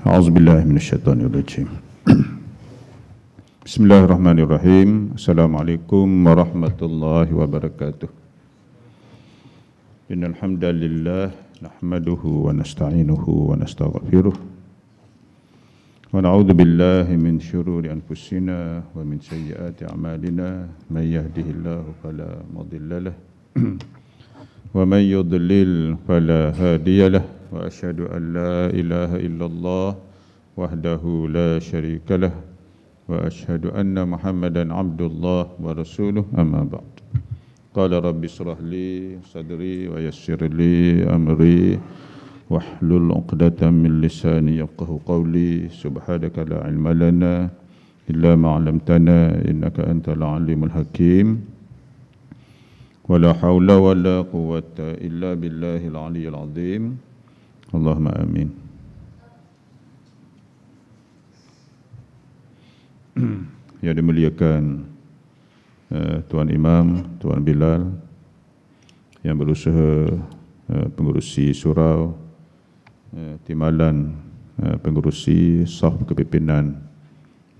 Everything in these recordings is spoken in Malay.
A'udzubillahi minasyaitonirrajim. Bismillahirrahmanirrahim. Assalamualaikum warahmatullahi wabarakatuh. Innal hamdalillah nahmaduhu wa nasta'inuhu wa nastaghfiruh. Wa na'udzu billahi min syururi anfusina wa min sayyiati a'malina. May yahdihillahu fala mudilla lahu wa may yudlil fala hadiya lahu. Wa asyhadu an la ilaha illallah wahdahu la syarika lah wa asyhadu anna Muhammadan abdullah wa rasuluh, amma ba'd. Qala rabbi shrah li sadri wa yassir li amri wahlul 'uqdatam min lisani yafqahu qawli. Subhanaka la ilma lana illa ma 'allamtana innaka antal alimul hakim. Wala haula wala quwwata illa billahil aliyyil azim. Allahumma amin. Yang dimuliakan Tuan Imam, Tuan Bilal, yang berusaha pengurusi surau, timbalan pengurusi saf kepimpinan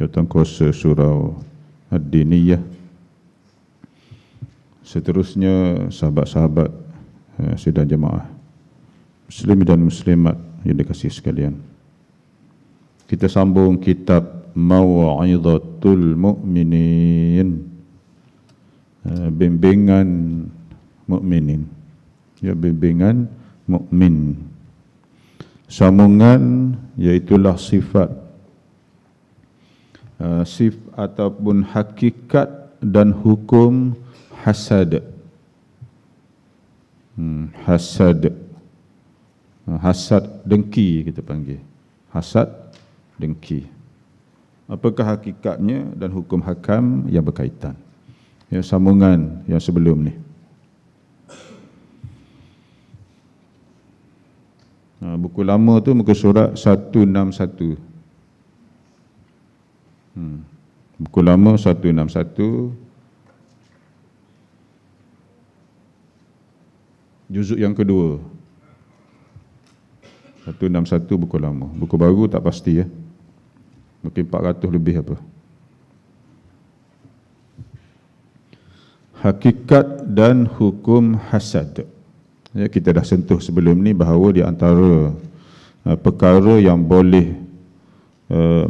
Jawatankuasa Surau Ad-Diniyah, seterusnya sahabat-sahabat sidang jemaah Muslim dan Muslimat yang dikasihi sekalian. Kita sambung kitab Mau'izatul Mu'minin, bimbingan mukminin. Ya, bimbingan mukmin. Sambungan iaitulah sifat ataupun hakikat dan hukum hasad. Hasad dengki kita panggil. Hasad dengki. Apakah hakikatnya dan hukum hakam yang berkaitan? Ya, sambungan yang sebelum ni. Buku lama tu muka surat 161. Buku lama 161. Juzuk yang kedua. 161 buku lama. Buku baru tak pasti ya. Mungkin 400 lebih apa. Hakikat dan hukum hasad. Ya, kita dah sentuh sebelum ni bahawa di antara perkara yang boleh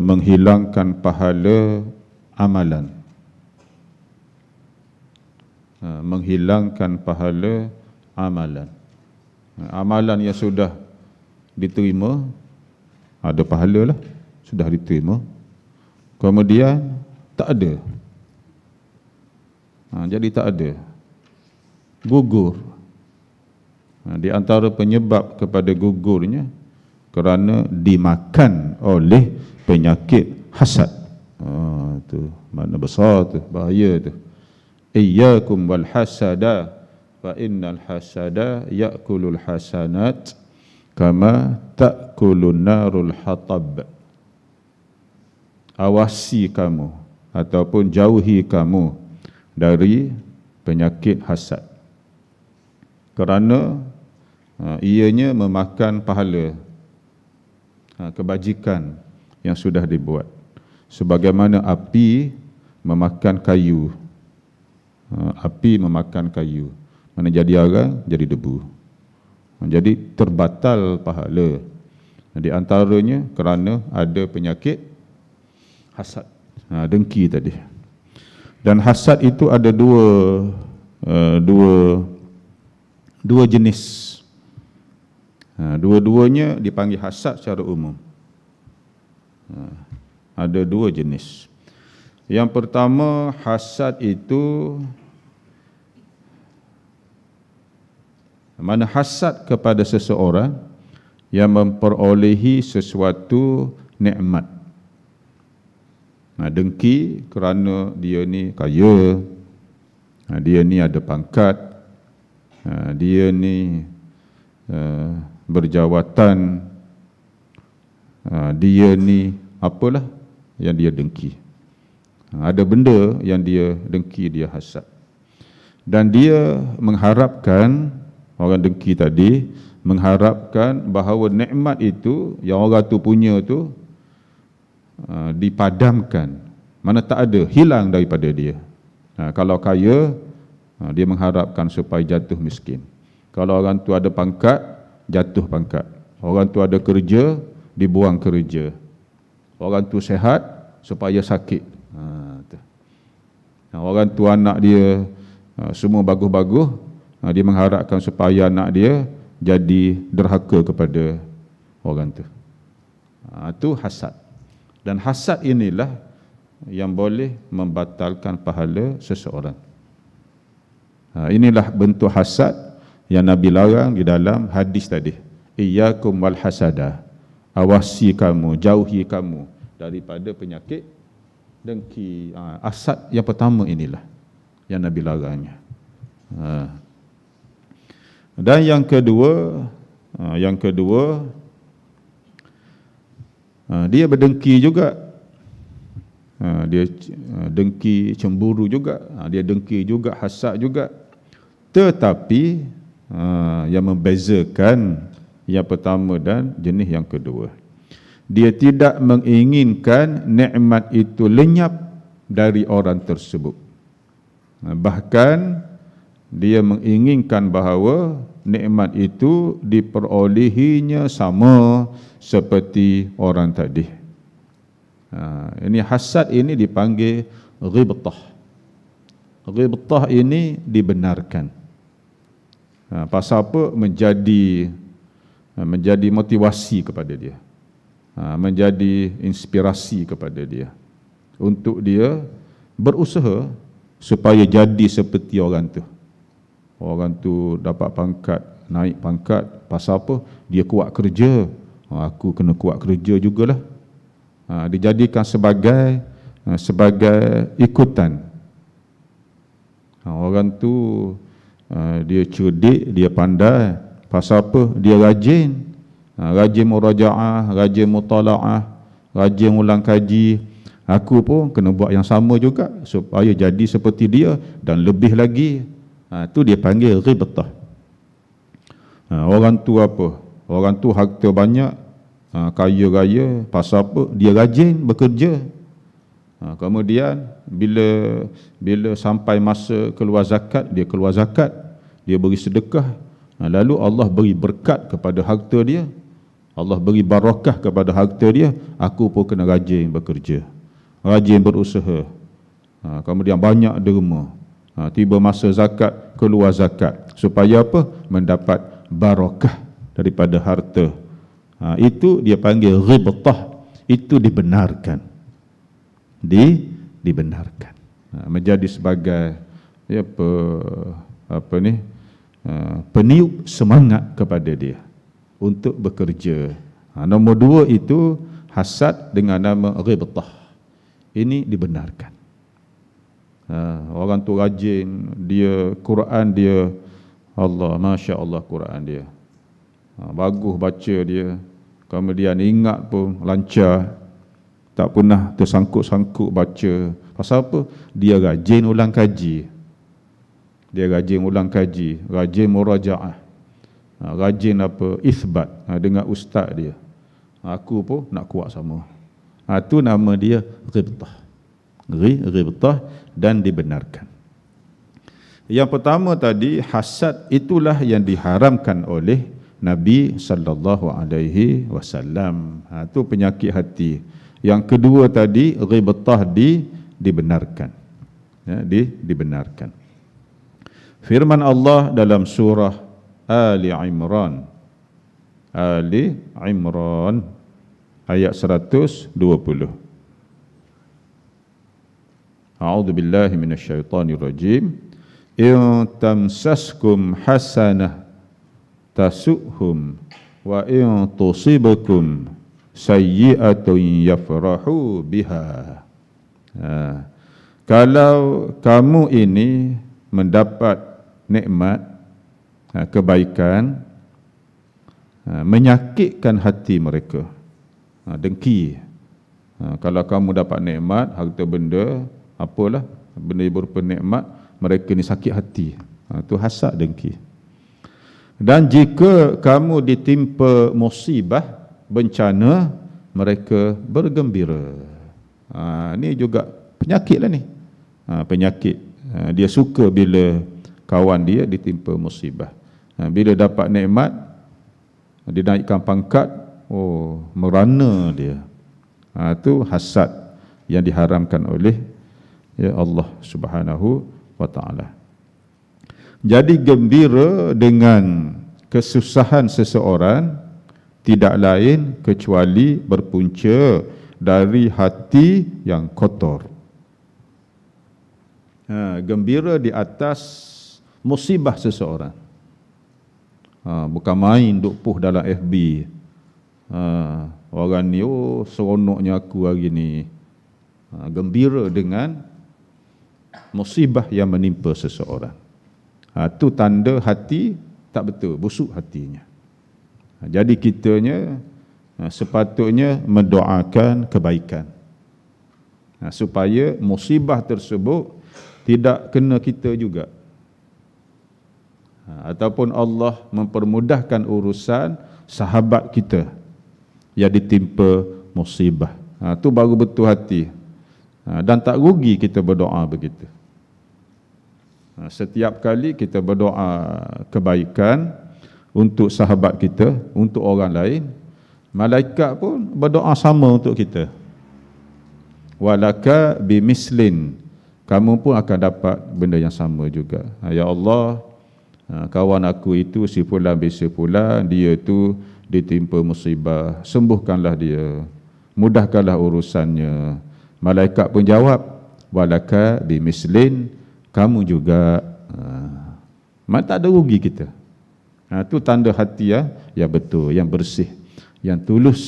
menghilangkan pahala amalan. Menghilangkan pahala amalan. Amalan yang sudah diterima, ada pahala lah, sudah diterima, kemudian tak ada, jadi tak ada, gugur. Di antara penyebab kepada gugurnya kerana dimakan oleh penyakit hasad. Tu makna besar tu, bahaya tu. Iyyakum wal hasada fa innal hasada ya'kulul hasanat kama ta'kulun narul hatab. Awasi kamu ataupun jauhi kamu dari penyakit hasad, kerana ianya memakan pahala kebajikan yang sudah dibuat, sebagaimana api memakan kayu. Api memakan kayu, mana jadi arang, jadi debu. Jadi terbatal pahala. Di antaranya kerana ada penyakit hasad, dengki tadi. Dan hasad itu ada dua jenis. Dua-duanya dipanggil hasad secara umum. Ada dua jenis. Yang pertama, hasad itu mana hasad kepada seseorang yang memperolehi sesuatu nikmat. Dengki kerana dia ni kaya, dia ni ada pangkat, dia ni berjawatan, dia ni apalah yang dia dengki. Ada benda yang dia dengki, dia hasad. Dan dia mengharapkan, orang dengki tadi mengharapkan bahawa nikmat itu yang orang tu punya tu dipadamkan, mana tak ada, hilang daripada dia. Kalau kaya, dia mengharapkan supaya jatuh miskin. Kalau orang tu ada pangkat, jatuh pangkat. Orang tu ada kerja, dibuang kerja. Orang tu sehat, supaya sakit. Orang tu anak dia semua bagus-bagus, dia mengharapkan supaya anak dia jadi derhaka kepada orang tu. Itu hasad. Dan hasad inilah yang boleh membatalkan pahala seseorang. Inilah bentuk hasad yang Nabi larang di dalam hadis tadi. Iyyakum wal hasada. Awasi kamu, jauhi kamu daripada penyakit dengki. Hasad yang pertama inilah yang Nabi larangnya. Dan yang kedua, dia berdengki juga. Dia dengki, cemburu juga. Dia dengki juga, hasad juga. Tetapi yang membezakan yang pertama dan jenis yang kedua, dia tidak menginginkan nikmat itu lenyap dari orang tersebut. Bahkan dia menginginkan bahawa nikmat itu diperolehinya sama seperti orang tadi. Ini hasad ini dipanggil ghibtah. Ghibtah ini dibenarkan. Pasal apa? Menjadi motivasi kepada dia, menjadi inspirasi kepada dia untuk dia berusaha supaya jadi seperti orang tu. Orang tu dapat pangkat, naik pangkat, pasal apa? Dia kuat kerja. Aku kena kuat kerja jugalah. Dijadikan sebagai ikutan. Orang tu dia cerdik, dia pandai. Pasal apa? Dia rajin. Rajin murajaah, rajin mutalaah, rajin ulang kaji. Aku pun kena buat yang sama juga supaya jadi seperti dia dan lebih lagi. Itu dia panggil ghibtah. Orang tu apa? Orang tu harta banyak, kaya raya, pasal apa? Dia rajin bekerja. Kemudian bila sampai masa keluar zakat, dia keluar zakat, dia beri sedekah. Lalu Allah beri berkat kepada harta dia, Allah beri barakah kepada harta dia. Aku pun kena rajin bekerja, rajin berusaha. Kemudian banyak derma. Tiba masa zakat, keluar zakat. Supaya apa? Mendapat barakah daripada harta. Itu dia panggil ghibtah. Itu dibenarkan. Dibenarkan. Menjadi sebagai peniup semangat kepada dia untuk bekerja. Nombor dua itu hasad dengan nama ghibtah. Ini dibenarkan. Orang tu rajin, dia Quran dia, Allah, Masya Allah Quran dia, bagus baca dia, kemudian ingat pun lancar, tak pernah tersangkut-sangkut baca. Pasal apa? Dia rajin ulang kaji. Dia rajin ulang kaji, rajin murajaah, rajin isbat dengan ustaz dia. Aku pun nak kuat sama. Itu nama dia ghibtah. Ghibtah dan dibenarkan. Yang pertama tadi, hasad itulah yang diharamkan oleh Nabi sallallahu alaihi wasallam. Itu penyakit hati. Yang kedua tadi, ghibtah dibenarkan. Dibenarkan. Firman Allah dalam surah Ali Imran ayat 120. A'udzu billahi minasyaitonir rajim. In tamsaskum hasanah tasuhum wa in tusibakum sayyi'atun yafrahu biha. Kalau kamu ini mendapat nikmat, kebaikan, menyakitkan hati mereka, dengki. Kalau kamu dapat nikmat, harta benda, apalah benda yang berupa nikmat, mereka ni sakit hati. Itu hasad, dengki. Dan jika kamu ditimpa musibah, bencana, mereka bergembira. Ini juga penyakit lah ni. Penyakit. Dia suka bila kawan dia ditimpa musibah. Bila dapat nikmat, dinaikkan pangkat, merana dia. Itu hasad yang diharamkan oleh Allah Subhanahu wa ta'ala. Jadi gembira dengan kesusahan seseorang tidak lain kecuali berpunca dari hati yang kotor. Gembira di atas musibah seseorang. Bukan main duk puh dalam FB. Orang ni, seronoknya aku hari ni. Gembira dengan musibah yang menimpa seseorang. Itu tanda hati tak betul, busuk hatinya. Jadi kitanya sepatutnya mendoakan kebaikan, supaya musibah tersebut tidak kena kita juga. Ataupun Allah mempermudahkan urusan sahabat kita yang ditimpa musibah. Itu baru betul hati. Dan tak rugi kita berdoa begitu. Setiap kali kita berdoa kebaikan untuk sahabat kita, untuk orang lain, malaikat pun berdoa sama untuk kita. Walaka bimislin, kamu pun akan dapat benda yang sama juga. Ya Allah, kawan aku itu si fulan bin si fulan, dia tu ditimpa musibah, sembuhkanlah dia, mudahkanlah urusannya. Malaikat pun jawab, walaka bimislin, kamu juga. Tak ada rugi kita. Itu tanda hati yang betul, yang bersih, yang tulus,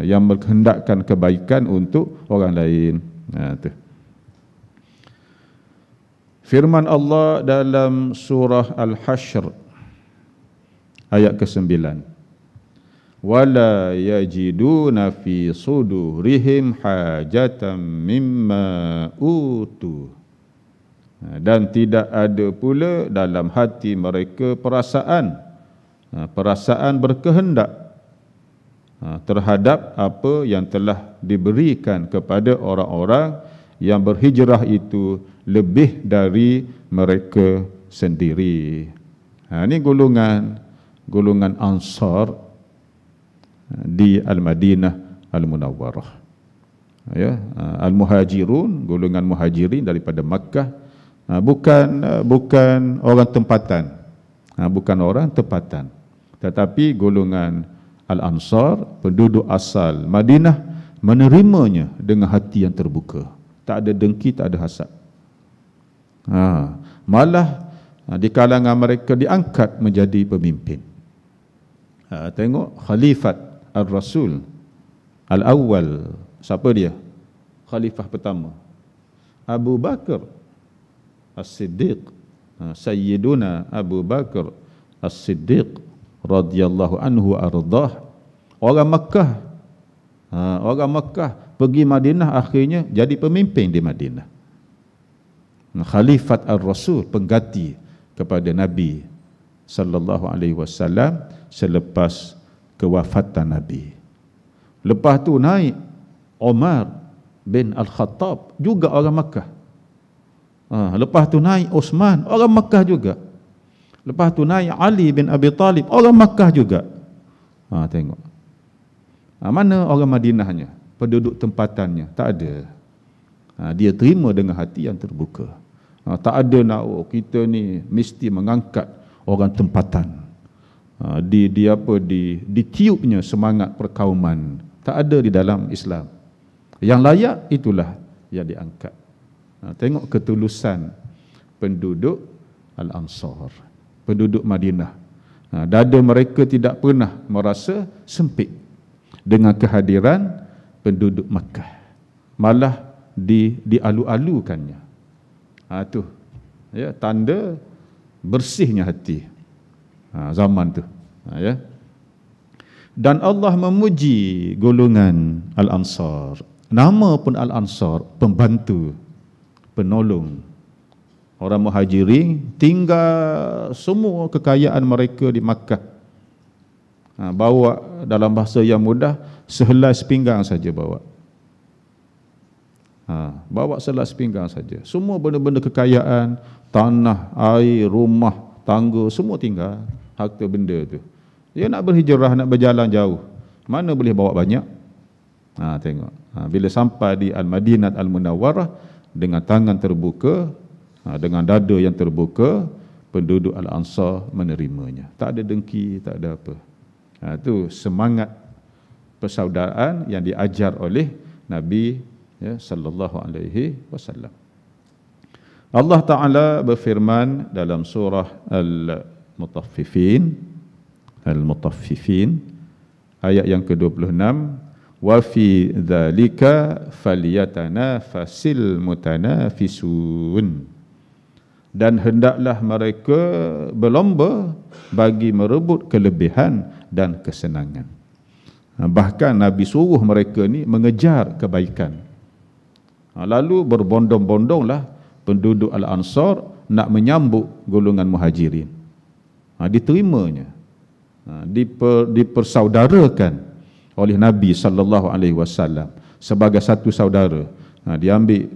yang menghendakkan kebaikan untuk orang lain. Itu. Firman Allah dalam surah Al-Hashr ayat ke-9. Wala yajiduna fi sudurihim hajatan mimma utu. Dan tidak ada pula dalam hati mereka perasaan berkehendak terhadap apa yang telah diberikan kepada orang-orang yang berhijrah itu lebih dari mereka sendiri. Ini golongan Ansar di Al-Madinah Al-Munawwarah. Al-Muhajirun, golongan muhajirin daripada Makkah. Bukan orang tempatan, bukan orang tempatan, tetapi golongan Al-Ansar, penduduk asal Madinah, menerimanya dengan hati yang terbuka. Tak ada dengki, tak ada hasad. Malah di kalangan mereka diangkat menjadi pemimpin. Tengok Khalifat Ar-Rasul Al-Awwal, siapa dia? Khalifah pertama Abu Bakar As-Siddiq, Sayyiduna Abu Bakar As-Siddiq radhiyallahu anhu ardah. Orang Makkah pergi Madinah, akhirnya jadi pemimpin di Madinah. Khalifat Ar-Rasul, pengganti kepada Nabi sallallahu alaihi wasallam selepas kewafatan Nabi. Lepas tu naik Umar bin Al-Khattab, juga orang Makkah. Lepas tu naik Uthman, orang Makkah juga. Lepas tu naik Ali bin Abi Talib, orang Makkah juga. Tengok. Mana orang Madinahnya, penduduk tempatannya? Tak ada. Dia terima dengan hati yang terbuka. Tak ada nak kita ni mesti mengangkat orang tempatan. Ditiupnya semangat perkauman. Tak ada di dalam Islam. Yang layak itulah yang diangkat. Tengok ketulusan penduduk Al-Ansar, penduduk Madinah. Dada mereka tidak pernah merasa sempit dengan kehadiran penduduk Makkah. Malah dialu-alukannya. Itu tanda bersihnya hati zaman tu. Dan Allah memuji golongan Al-Ansar. Nama pun Al-Ansar, pembantu, penolong. Orang Muhajirin tinggal semua kekayaan mereka di Makkah. Bawa dalam bahasa yang mudah, sehelai sepinggang saja bawa. Bawa sehelai sepinggang saja. Semua benda-benda kekayaan, tanah, air, rumah, tangga, semua tinggal. Harta benda tu. Dia nak berhijrah, nak berjalan jauh. Mana boleh bawa banyak? Tengok. Bila sampai di Al-Madinah Al-Munawwarah, dengan tangan terbuka, dengan dada yang terbuka, penduduk Al-Ansar menerimanya. Tak ada dengki, tak ada apa. Itu semangat persaudaraan yang diajar oleh Nabi sallallahu alaihi wasallam. Allah Ta'ala berfirman dalam surah Al-Mutaffifin ayat yang ke-26, wa fi dzalika falyatanafasil mutanafisun, dan hendaklah mereka berlomba bagi merebut kelebihan dan kesenangan. Bahkan Nabi suruh mereka ni mengejar kebaikan. Lalu berbondong-bondonglah penduduk Al-Ansar nak menyambut golongan Muhajirin. Diterimanya, dipersaudarakan oleh Nabi sallallahu alaihi wasallam sebagai satu saudara. Diambil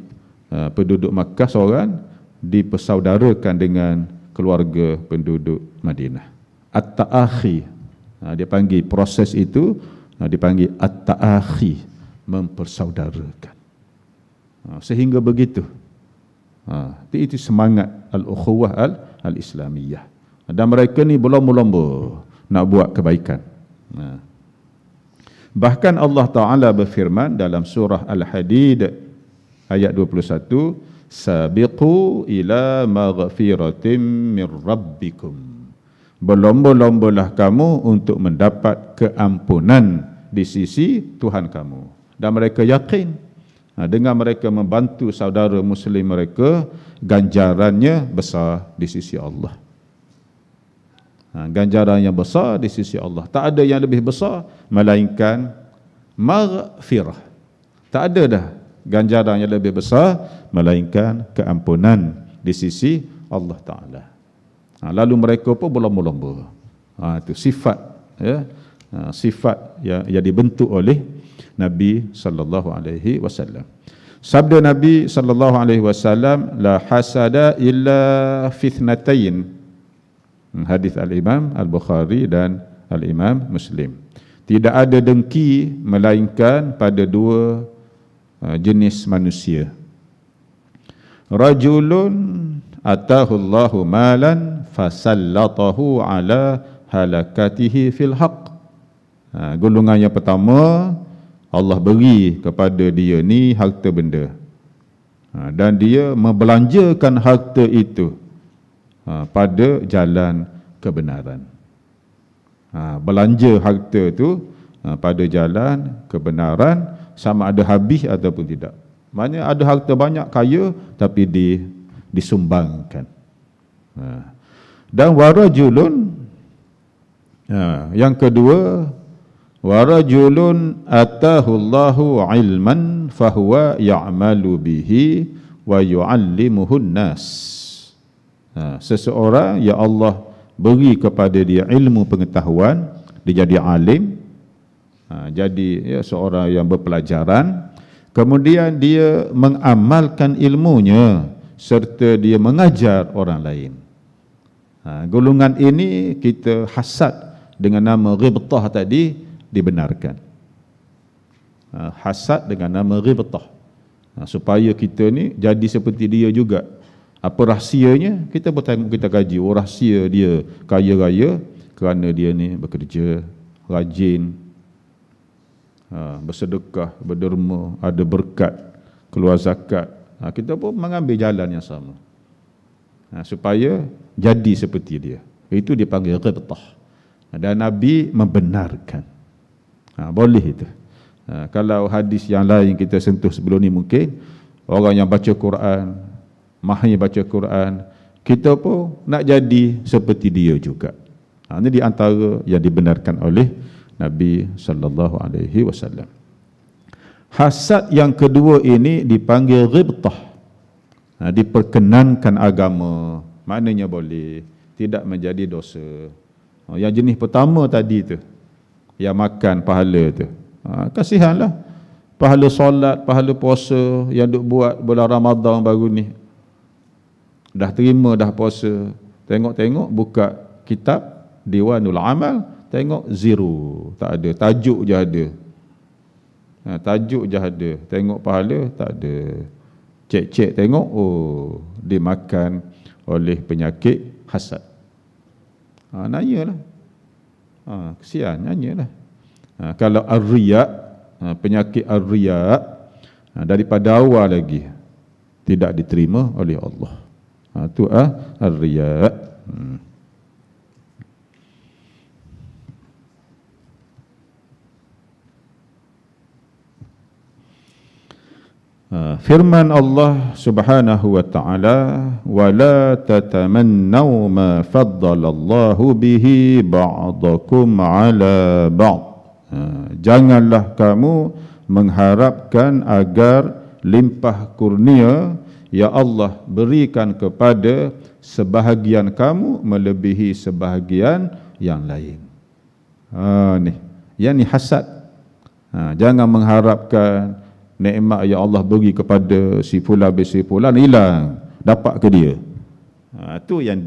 penduduk Makkah seorang, dipersaudarakan dengan keluarga penduduk Madinah. At-ta'akhi, dia panggil proses itu, dipanggil at-ta'akhi, mempersaudarakan. Sehingga begitu. Itu semangat al-ukhuwah al-islamiyah. Dan mereka ni berlomba-lomba nak buat kebaikan. Bahkan Allah Ta'ala berfirman dalam surah Al-Hadid ayat 21, sabiqu ila maghfiratim min rabbikum, berlomba-lombalah kamu untuk mendapat keampunan di sisi Tuhan kamu. Dan mereka yakin dengan mereka membantu saudara muslim mereka, ganjarannya besar di sisi Allah. Ganjaran yang besar di sisi Allah. Tak ada yang lebih besar melainkan maghfirah. Tak ada dah ganjaran yang lebih besar melainkan keampunan di sisi Allah Ta'ala. Lalu mereka pun berlomba-lomba. Itu sifat, sifat yang dibentuk oleh Nabi sallallahu alaihi wasallam. Sabda Nabi sallallahu alaihi wasallam, la hasada illa fitnatain. Hadis Al-Imam Al-Bukhari dan Al-Imam Muslim. Tidak ada dengki melainkan pada dua jenis manusia. Rajulun atahu Allahu malan fasallatahu ala halakatihi fil haqq. Golongan yang pertama, Allah beri kepada dia ni harta benda, dan dia membelanjakan harta itu pada jalan kebenaran. Belanja harta itu pada jalan kebenaran, sama ada habis ataupun tidak. Maknanya ada harta banyak, kaya, tapi disumbangkan. Dan warajulun, yang kedua, warajulun atahu Allahu ilman fahuwa ya'malu bihi wa yu'allimuhun nas. Seseorang yang Allah beri kepada dia ilmu pengetahuan, dia jadi alim, jadi seorang yang berpelajaran, kemudian dia mengamalkan ilmunya serta dia mengajar orang lain. Golongan ini kita hasad dengan nama ghibtah tadi dibenarkan. Hasad dengan nama ghibtah, supaya kita ni jadi seperti dia juga. Apa rahsianya? Kita bertengok, kita kaji. Rahsia dia kaya-raya kerana dia ni bekerja, rajin, bersedekah, berderma, ada berkat, keluar zakat. Kita pun mengambil jalan yang sama, supaya jadi seperti dia. Itu dipanggil ghibtah. Dan Nabi membenarkan. Boleh itu. Kalau hadis yang lain kita sentuh sebelum ni, mungkin orang yang baca Quran, mahir baca Quran, kita pun nak jadi seperti dia juga. Ini di antara yang dibenarkan oleh Nabi sallallahu alaihi wasallam. Hasad yang kedua ini dipanggil ghibtah. diperkenankan agama, maknanya boleh, tidak menjadi dosa. Yang jenis pertama tadi tu, yang makan pahala tu, kasihanlah. Pahala solat, pahala puasa yang duk buat bulan Ramadan baru ni, dah terima dah puasa, tengok-tengok buka kitab Diwanul Amal, tengok zero, tak ada, tajuk je ada. Tajuk je ada, tengok pahala tak ada. Cek-cek tengok, oh dimakan oleh penyakit hasad. Nanyalah. Kesian, nanyalah. Kalau ar-riya', penyakit ar-riya' daripada awal lagi tidak diterima oleh Allah. Itu ar-riya'. Firman Allah Subhanahu wa ta'ala, wala tatamannaw ma faddalallahu bihi ba'dakum ala ba'd. Janganlah kamu mengharapkan agar limpah kurnia ya Allah berikan kepada sebahagian kamu melebihi sebahagian yang lain. Yang ni hasad. Jangan mengharapkan nikmat yang Allah beri kepada si fulan bin si fulan hilang, dapat ke dia. Itu yang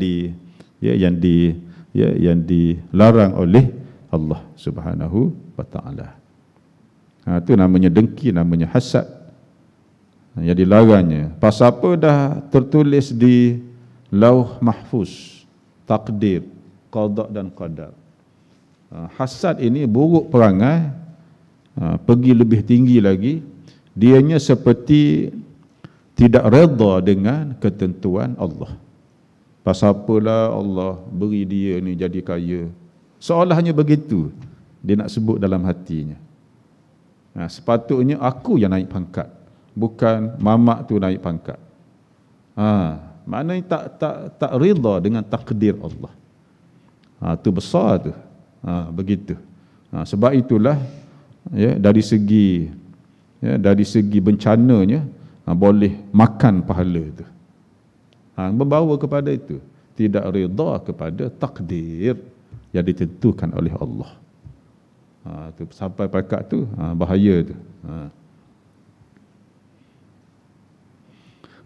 dilarang oleh Allah Subhanahu wa ta'ala. Itu namanya dengki, namanya hasad. Yang dilarangnya. Pasal apa dah tertulis di Lauh Mahfuz, takdir, qada dan qadar. Hasad ini buruk perangai, pergi lebih tinggi lagi. Dianya seperti tidak redha dengan ketentuan Allah. Pasal apalah Allah beri dia ni jadi kaya. Seolahnya begitu dia nak sebut dalam hatinya. Sepatutnya aku yang naik pangkat, bukan mamak tu naik pangkat. Maknanya tak redha dengan takdir Allah. Tu besar tu. Begitu. Sebab itulah dari segi bencananya boleh makan pahala itu. Membawa kepada itu, tidak redha kepada takdir yang ditentukan oleh Allah. Tu sampai pakat tu bahaya tu.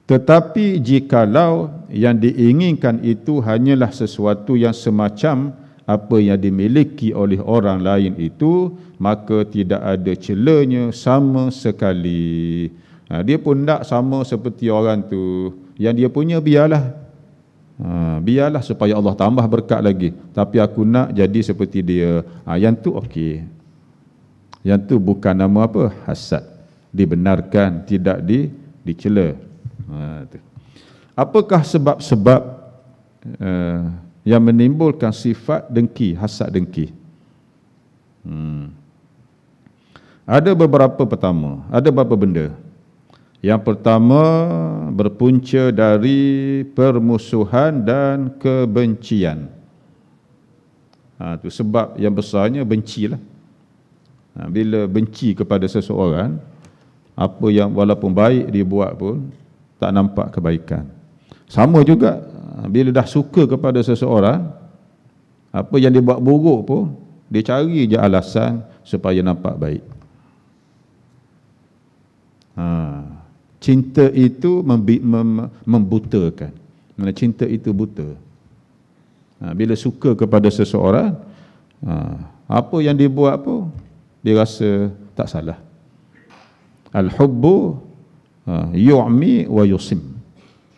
Tetapi jikalau yang diinginkan itu hanyalah sesuatu yang semacam apa yang dimiliki oleh orang lain itu, maka tidak ada celanya sama sekali. Dia pun tak sama seperti orang tu. Yang dia punya biarlah. Biarlah supaya Allah tambah berkat lagi. Tapi aku nak jadi seperti dia. Yang tu okey. Yang tu bukan nama apa? Hasad. Dibenarkan, tidak dicela. Apakah sebab-sebab yang menimbulkan sifat dengki, hasad dengki? Ada beberapa benda. Yang pertama berpunca dari permusuhan dan kebencian. Itu sebab yang besarnya bencilah. Bila benci kepada seseorang, apa yang walaupun baik dia buat pun tak nampak kebaikan. Sama juga bila dah suka kepada seseorang, apa yang dia buat buruk pun dia cari je alasan supaya nampak baik. Cinta itu membutakan. Cinta itu buta. Bila suka kepada seseorang, apa yang dia buat pun dia rasa tak salah. Al-hubbu yu'mi wa yusim.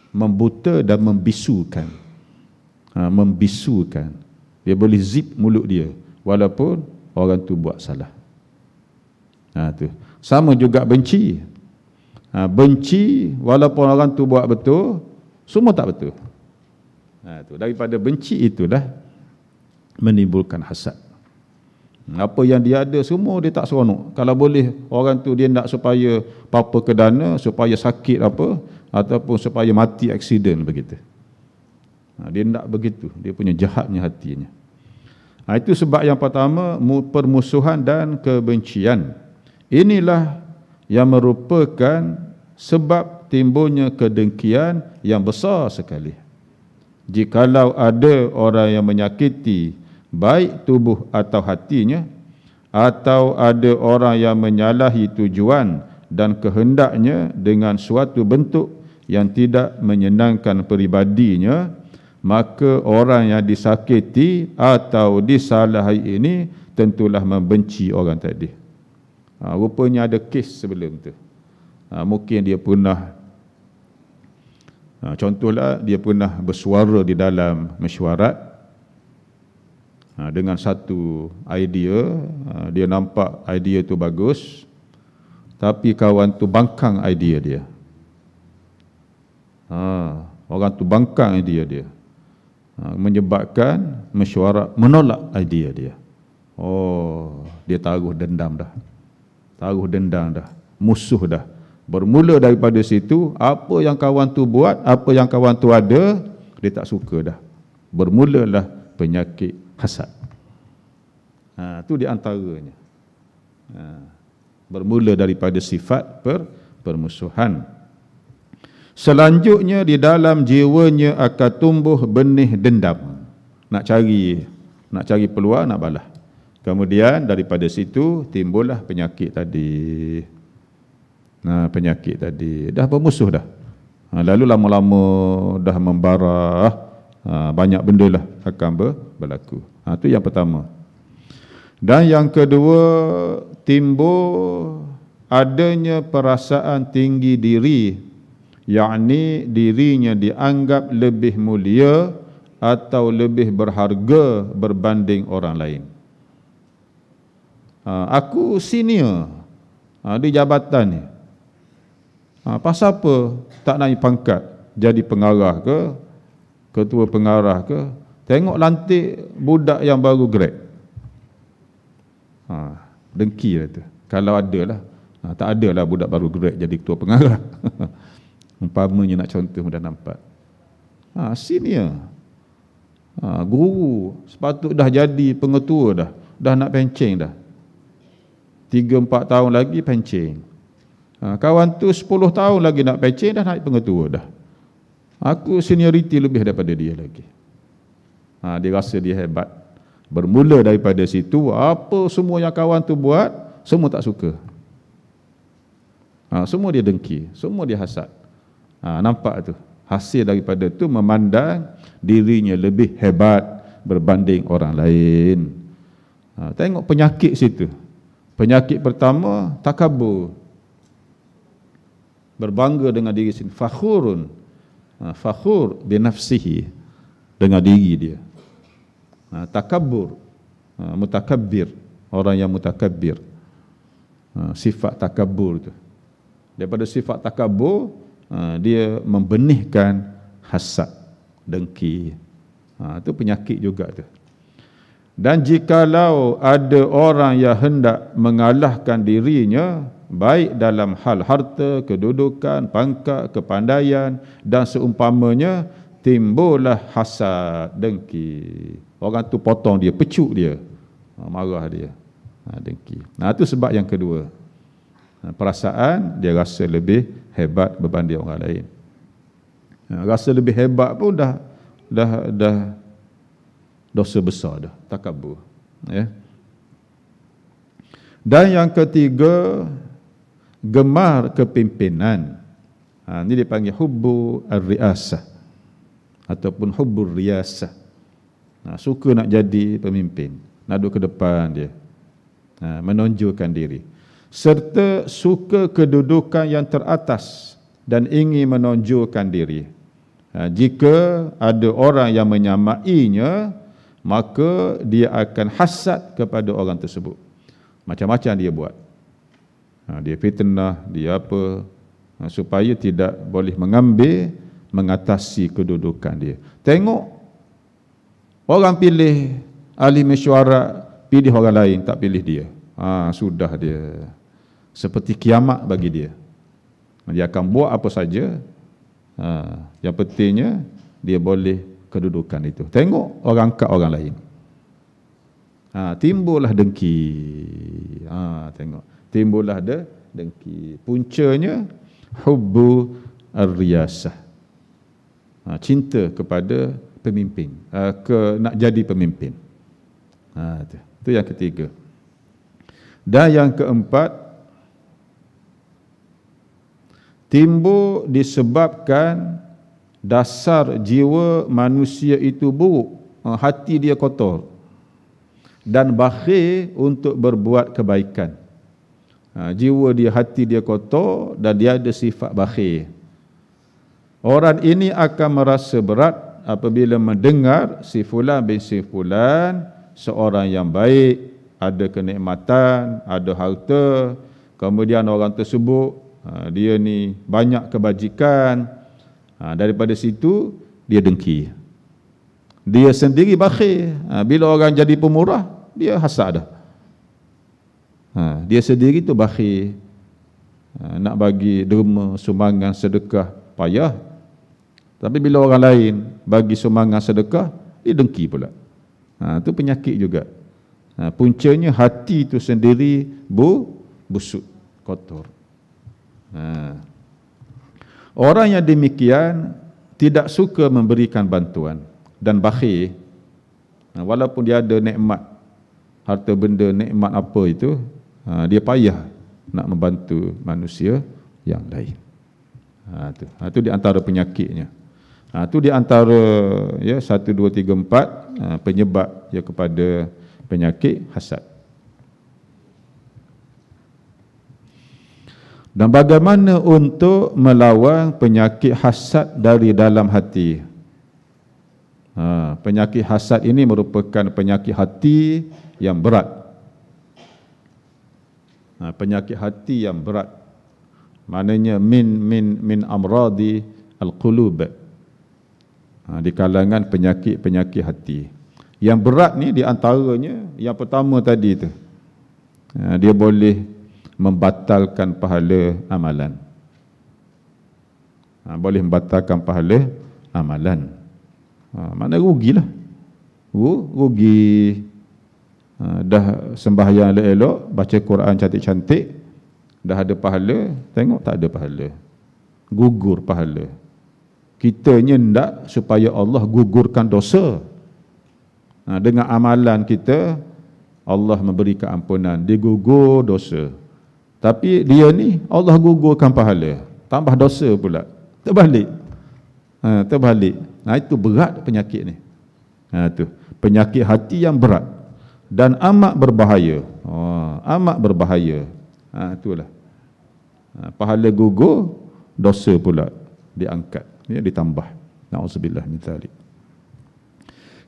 Membuta dan membisukan. Membisukan. Dia boleh zip mulut dia walaupun orang tu buat salah. Tu. Sama juga benci. Benci walaupun orang tu buat betul, semua tak betul. Tu. Daripada benci itulah menimbulkan hasad. Apa yang dia ada semua dia tak seronok. Kalau boleh orang tu dia nak supaya apa kedana, supaya sakit apa, ataupun supaya mati aksiden begitu. Dia nak begitu. Dia punya jahatnya hatinya. Itu sebab yang pertama, permusuhan dan kebencian. Inilah yang merupakan sebab timbulnya kedengkian yang besar sekali. Jikalau ada orang yang menyakiti baik tubuh atau hatinya, atau ada orang yang menyalahi tujuan dan kehendaknya dengan suatu bentuk yang tidak menyenangkan peribadinya, maka orang yang disakiti atau disalahi ini tentulah membenci orang tadi. Rupanya ada kes sebelum tu. Mungkin dia pernah, contohlah dia pernah bersuara di dalam mesyuarat dengan satu idea, dia nampak idea tu bagus, tapi kawan tu bangkang idea dia. Orang tu bangkang idea dia, menyebabkan mesyuarat menolak idea dia. Dia taruh dendam dah. Musuh dah. Bermula daripada situ, apa yang kawan tu buat, apa yang kawan tu ada, dia tak suka dah. Bermulalah penyakit hasad. Itu di antaranya. Bermula daripada sifat permusuhan. Selanjutnya di dalam jiwanya akan tumbuh benih dendam. Nak cari peluang, nak balas. Kemudian daripada situ timbullah penyakit tadi. Penyakit tadi dah bermusuh dah. Lalu lama-lama dah membara, banyak benda lah akan berlaku. Itu yang pertama. Dan yang kedua, timbul adanya perasaan tinggi diri, yakni dirinya dianggap lebih mulia atau lebih berharga berbanding orang lain. Aku senior di jabatan ni. Pasal apa tak naik pangkat jadi pengarah ke, ketua pengarah ke? Tengok lantik budak yang baru grad. Dengki lah tu. Kalau ada lah. Tak ada lah budak baru grad jadi ketua pengarah. Umpamanya nak contoh dah nampak. Senior. Guru sepatut dah jadi pengetua dah. Dah nak pencen dah. 3-4 tahun lagi pencen. Kawan tu 10 tahun lagi nak pencen dah naik pengetua dah. Aku senioriti lebih daripada dia lagi. Dia rasa dia hebat. Bermula daripada situ, apa semua yang kawan tu buat, semua tak suka. Semua dia dengki, semua dia hasad. Nampak tu. Hasil daripada tu memandang dirinya lebih hebat berbanding orang lain. Tengok penyakit situ. Penyakit pertama, takabur. Berbangga dengan diri sendiri. Fakhur binafsihi, dengan diri dia. Takabur, mutakabbir, orang yang mutakabbir. Sifat takabur tu. Daripada sifat takabur, dia membenihkan hasad, dengki. Itu penyakit juga tu. Dan jikalau ada orang yang hendak mengalahkan dirinya, baik dalam hal harta, kedudukan, pangkat, kepandaian dan seumpamanya, timbullah hasad, dengki. Orang tu potong dia, pecuk dia, marah dia, dengki. Itu sebab yang kedua. Perasaan dia rasa lebih hebat berbanding orang lain. Rasa lebih hebat pun dah dosa besar dah, takabur. Dan yang ketiga, gemar kepimpinan. Ini dipanggil hubbu ar-riasah ataupun hubbur riyasah. Suka nak jadi pemimpin, nak duduk ke depan dia, menonjolkan diri, serta suka kedudukan yang teratas dan ingin menonjolkan diri. Jika ada orang yang menyamainya, maka dia akan hasad kepada orang tersebut. Macam-macam dia buat. Dia fitnah, dia apa, supaya tidak boleh mengatasi kedudukan dia. Tengok orang pilih ahli mesyuarat, pilih orang lain, tak pilih dia. Sudah dia seperti kiamat bagi dia. Dia akan buat apa saja. Yang pentingnya dia boleh kedudukan itu. Tengok orang angkat orang lain. Timbullah dengki. Tengok, timbullah dengki. Puncanya hubbu ar-riyasah. Cinta kepada pemimpin, nak jadi pemimpin. Itu yang ketiga. Dan yang keempat, timbul disebabkan dasar jiwa manusia itu buruk, hati dia kotor dan bakhil untuk berbuat kebaikan. Jiwa dia, hati dia kotor dan dia ada sifat bakhil. Orang ini akan merasa berat apabila mendengar si fulan bin si fulan seorang yang baik, ada kenikmatan, ada harta, kemudian orang tersebut dia ni banyak kebajikan. Daripada situ dia dengki. Dia sendiri bakhil. Bila orang jadi pemurah, dia hasad dah. Dia sendiri tu bakhil. Nak bagi derma, sumbangan, sedekah, payah. Tapi bila orang lain bagi sumbangan sedekah, dia dengki pula. Itu penyakit juga. Puncanya hati itu sendiri busuk, kotor. Orang yang demikian tidak suka memberikan bantuan dan bakhil, walaupun dia ada nikmat, harta benda, nikmat apa itu, dia payah nak membantu manusia yang lain. Itu di antara penyakitnya. Itu di antara 1, 2, 3, 4 penyebab kepada penyakit hasad. Dan bagaimana untuk melawan penyakit hasad dari dalam hati? Penyakit hasad ini merupakan penyakit hati yang berat. Penyakit hati yang berat. Maknanya min amradi al-qulub. Di kalangan penyakit-penyakit hati. Yang berat ni di antaranya yang pertama tadi tu. Dia boleh membatalkan pahala amalan. Boleh membatalkan pahala amalan. Mana rugilah. Rugi. Dah sembahyang elok-elok, baca Quran cantik-cantik, dah ada pahala, tengok tak ada pahala. Gugur pahala. Kitanya hendak supaya Allah gugurkan dosa. Dengan amalan kita, Allah memberi keampunan, dia gugur dosa. Tapi dia ni Allah gugurkan pahala, tambah dosa pula. Terbalik. Terbalik. Itu berat penyakit ni. Itu penyakit hati yang berat dan amat berbahaya. Amat berbahaya. Itulah. Pahala gugur, dosa pula diangkat, ditambah. Nauzubillah min dzalik.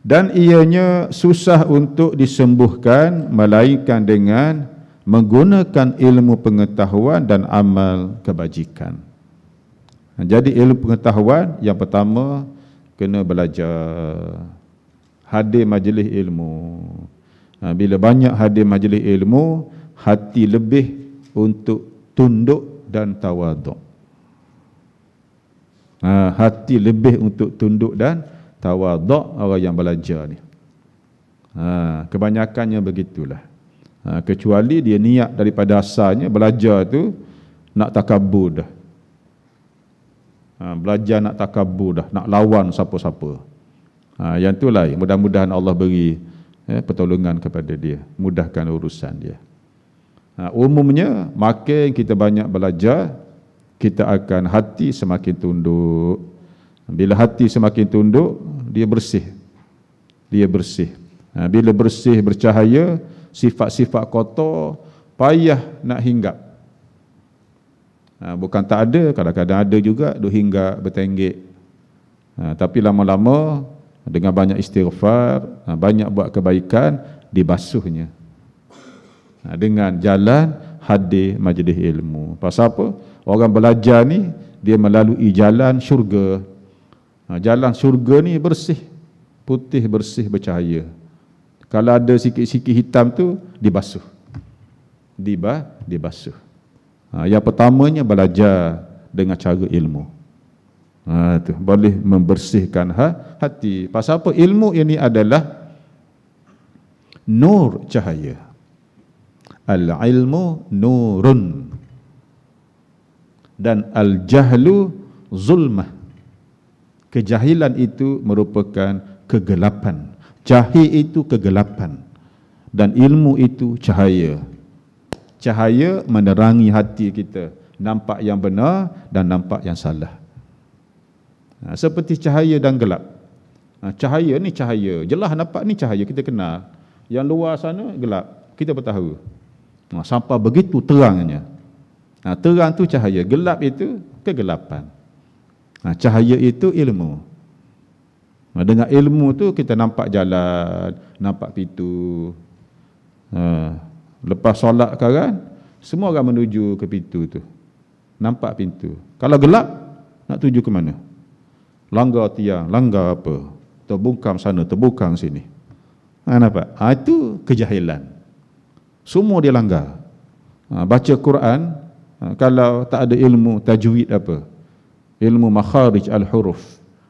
Dan ianya susah untuk disembuhkan melainkan dengan menggunakan ilmu pengetahuan dan amal kebajikan. Jadi ilmu pengetahuan yang pertama kena belajar, hadir majlis ilmu. Bila banyak hadir majlis ilmu, hati lebih untuk tunduk dan tawaduk. Hati lebih untuk tunduk dan tawaduk orang yang belajar ni. Kebanyakannya begitulah. Kecuali dia niat daripada asalnya belajar tu nak takabur dah. Belajar nak takabur dah, nak lawan siapa-siapa. Yang tu lain. Mudah-mudahan Allah beri pertolongan kepada dia, mudahkan urusan dia. Umumnya makin kita banyak belajar, kita akan hati semakin tunduk. Bila hati semakin tunduk, dia bersih. Dia bersih. Bila bersih, bercahaya, sifat-sifat kotor payah nak hinggap. Bukan tak ada, kadang-kadang ada juga duk hinggap, bertenggek. Tapi lama-lama dengan banyak istighfar, banyak buat kebaikan, dibasuhnya. Dengan jalan hadir majlis ilmu. Pasal apa? Orang belajar ni dia melalui jalan syurga. Jalan syurga ni bersih, putih, bersih, bercahaya. Kalau ada sikit-sikit hitam tu dibasuh. Dibasuh. Yang pertamanya belajar dengan cara ilmu. Tu boleh membersihkan hati. Pasal apa? Ilmu ini adalah nur, cahaya. Al-ilmu nurun. Dan al-jahlu zulmah. Kejahilan itu merupakan kegelapan. Jahil itu kegelapan. Dan ilmu itu cahaya. Cahaya menerangi hati kita, nampak yang benar dan nampak yang salah. Seperti cahaya dan gelap. Cahaya ni cahaya, jelas nampak ni cahaya, kita kenal. Yang luar sana gelap, kita bertahu. Sampai begitu terangnya. Terang tu cahaya, gelap itu kegelapan. Cahaya itu ilmu. Dengan ilmu tu kita nampak jalan, nampak pintu. Lepas solat kan, semua orang menuju ke pintu tu. Nampak pintu. Kalau gelap, nak tuju ke mana? Langgar tiang, langgar apa? Terbungkam sana, terbungkam sini. Nampak? Itu kejahilan. Semua dia langgar. Baca Quran, kalau tak ada ilmu tajwid apa? Ilmu makharij al-huruf.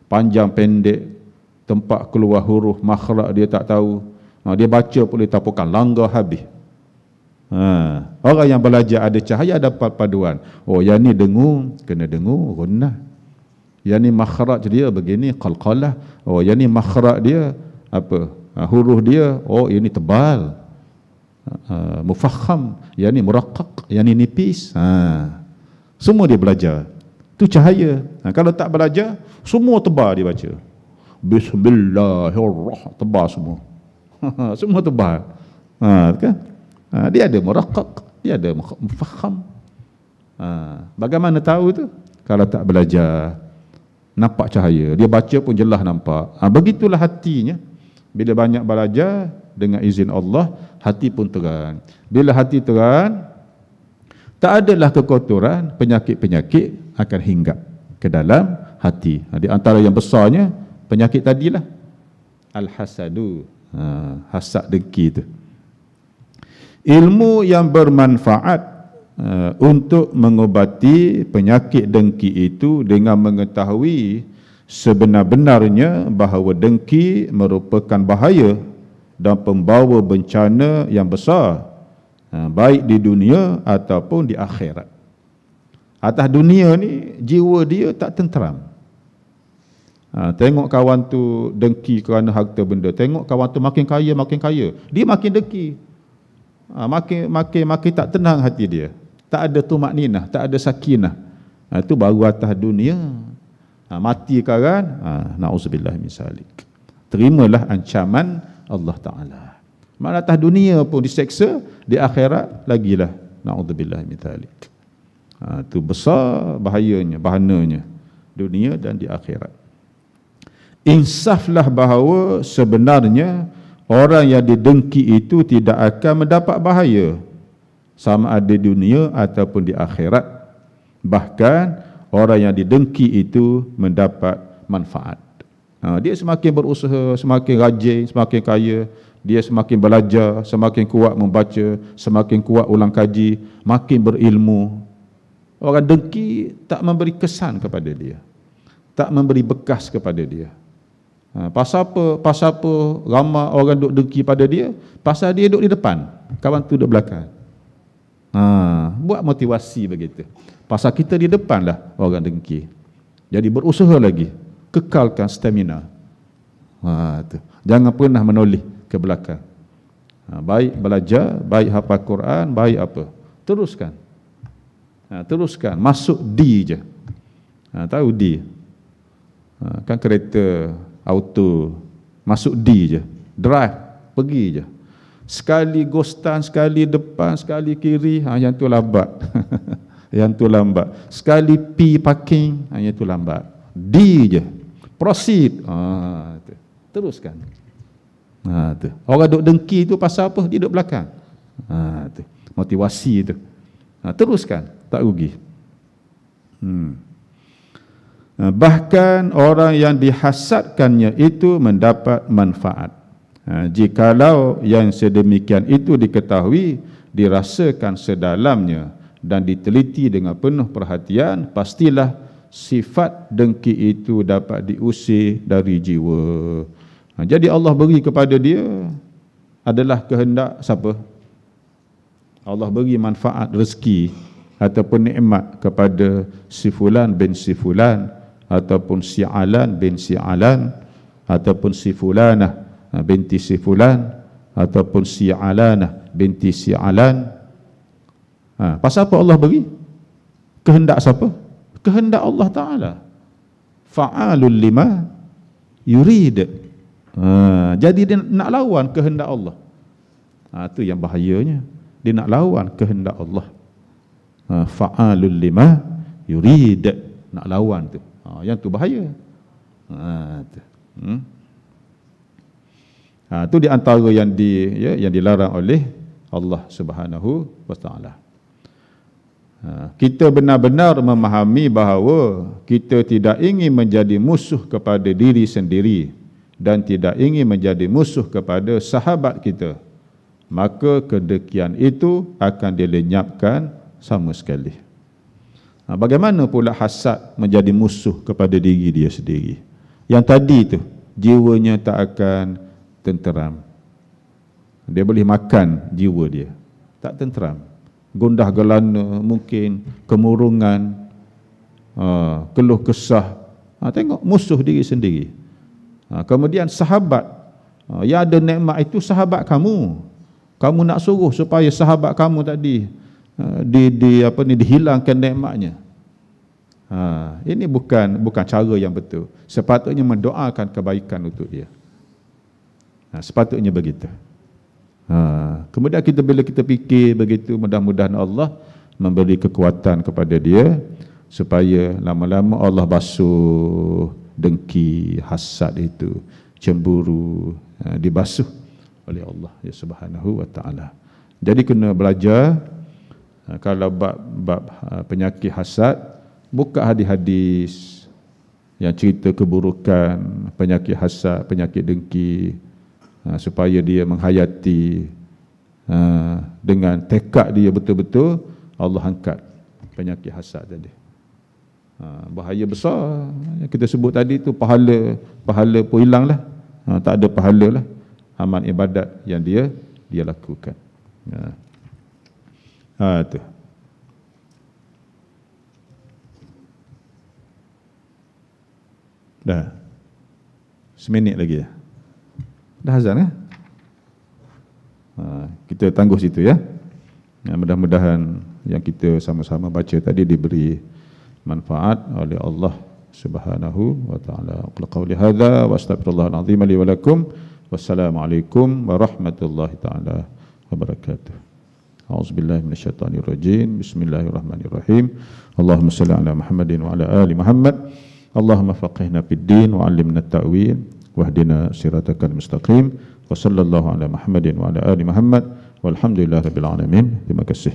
Panjang pendek, tempat keluar huruf, makhraj dia tak tahu. Dia baca boleh tapukan, langgar habis. Orang yang belajar ada cahaya, ada paduan. Oh, yang ni dengung, kena dengung, gunnah. Yang ni makhraj dia begini, qalqalah. Oh, yang ni makhraj dia apa? Huruf dia, oh ini tebal. Mufakham, yang ni muraqqaq, yang ni nipis. Semua dia belajar. Itu cahaya. Kalau tak belajar, semua tebal dia baca. Bismillahirrahmanirrahim, tebal semua. Semua tebal. Kan? Dia ada muraqqaq, dia ada mufakham. Bagaimana tahu tu? Kalau tak belajar, nampak cahaya. Dia baca pun jelas nampak. Begitulah hatinya. Bila banyak belajar, dengan izin Allah, hati pun terang. Bila hati terang, tak adalah kekotoran, penyakit-penyakit akan hinggap ke dalam hati. Di antara yang besarnya, penyakit tadilah al-hasadu, hasad, dengki itu. Ilmu yang bermanfaat untuk mengobati penyakit dengki itu dengan mengetahui sebenar-benarnya bahawa dengki merupakan bahaya dan pembawa bencana yang besar, baik di dunia ataupun di akhirat. Atas dunia ni jiwa dia tak tenteram. Tengok kawan tu dengki kerana harta benda, tengok kawan tu makin kaya, dia makin dengki. Makin tak tenang hati dia. Tak ada tumakninah, tak ada sakinah. Itu baru atas dunia. Mati kan, na'udzubillah min salik. Terimalah ancaman Allah Ta'ala. Mana atas dunia pun diseksa, di akhirat lagilah, na'udzubillah min salik. Itu besar bahayanya, bahananya, dunia dan di akhirat. Insaflah bahawa sebenarnya orang yang didengki itu tidak akan mendapat bahaya, sama ada di dunia ataupun di akhirat. Bahkan orang yang didengki itu mendapat manfaat. Dia semakin berusaha, semakin rajin, semakin kaya. Dia semakin belajar, semakin kuat membaca, semakin kuat ulang kaji, makin berilmu. Orang dengki tak memberi kesan kepada dia, tak memberi bekas kepada dia. Pasal apa ramai orang duk dengki pada dia? Pasal dia duduk di depan, kawan tu duduk belakang. Buat motivasi begitu. Pasal kita di depan lah orang dengki. Jadi berusaha lagi, kekalkan stamina. Tu. Jangan pernah menoleh ke belakang. Baik belajar, baik hafal Quran, baik apa, teruskan. Teruskan, masuk D je. Tahu D? Kan kereta auto, masuk D je, drive, pergi je. Sekali ghostan, sekali depan, sekali kiri, yang tu lambat. Yang tu lambat. Sekali P parking, yang tu lambat. D je, proceed. Teruskan. Tu. Orang duk dengki tu pasal apa? Dia duk belakang. Tu. Motivasi tu. Teruskan, tak rugi. Bahkan orang yang dihasadkannya itu mendapat manfaat. Jikalau yang sedemikian itu diketahui, dirasakan sedalamnya dan diteliti dengan penuh perhatian, pastilah sifat dengki itu dapat diusir dari jiwa. Jadi Allah beri kepada dia adalah kehendak siapa? Allah beri manfaat rezeki. ataupun nikmat kepada si fulan bin si fulan, ataupun si alan bin si alan, ataupun si fulanah binti si fulan, ataupun si alanah binti si alan. Pasal apa Allah beri? Kehendak siapa? Kehendak Allah Ta'ala. Fa'alul lima yurid. Jadi dia nak lawan kehendak Allah. Itu yang bahayanya. Dia nak lawan kehendak Allah. Fa'alul lima yurid. Nak lawan tu. Yang tu bahaya. Itu di antara yang dilarang oleh Allah Subhanahu wa Ta'ala. Kita benar-benar memahami bahawa kita tidak ingin menjadi musuh kepada diri sendiri dan tidak ingin menjadi musuh kepada sahabat kita, maka kedengkian itu akan dilenyapkan sama sekali. Bagaimana pula hasad menjadi musuh kepada diri dia sendiri? Yang tadi tu, jiwanya tak akan tenteram. Dia boleh makan jiwa dia, tak tenteram. Gundah gelana, mungkin kemurungan, keluh kesah. Tengok musuh diri sendiri. Kemudian sahabat, yang ada nikmat itu sahabat kamu. Kamu nak suruh supaya sahabat kamu tadi dihilangkan nikmatnya. Ini bukan cara yang betul. Sepatutnya mendoakan kebaikan untuk dia. Sepatutnya begitu. Kemudian bila kita fikir begitu, mudah-mudahan Allah memberi kekuatan kepada dia supaya lama-lama Allah basuh dengki, hasad itu, cemburu, dibasuh oleh Allah ya Subhanahu wa Ta'ala. Jadi kena belajar. Kalau bab penyakit hasad, buka hadis-hadis yang cerita keburukan penyakit hasad, penyakit dengki, supaya dia menghayati dengan tekad dia betul-betul, Allah angkat penyakit hasad tadi. Bahaya besar yang kita sebut tadi tu, pahala pun hilang lah. Tak ada pahala lah amal ibadat yang dia lakukan. Tu. Dah. Seminit lagi ya. Dah azan kan? Kita tangguh situ ya. Mudah-mudahan yang kita sama-sama baca tadi diberi manfaat oleh Allah Subhanahu wa Ta'ala. Aqulu qawli hadza wa astaghfirullahal azim li wa lakum. Wassalamualaikum warahmatullahi taala wabarakatuh. A'udzubillahi minasyaitonir rajim. Bismillahirrahmanirrahim. Allahumma shalli ala Muhammadin wa ala ali Muhammad. Allahumma faqihna fid din wa 'allimna at-ta'wil wahdina siratakal mustaqim. Wa sallallahu ala Muhammadin wa ala ali Muhammad walhamdulillahirabbil alamin. Terima kasih.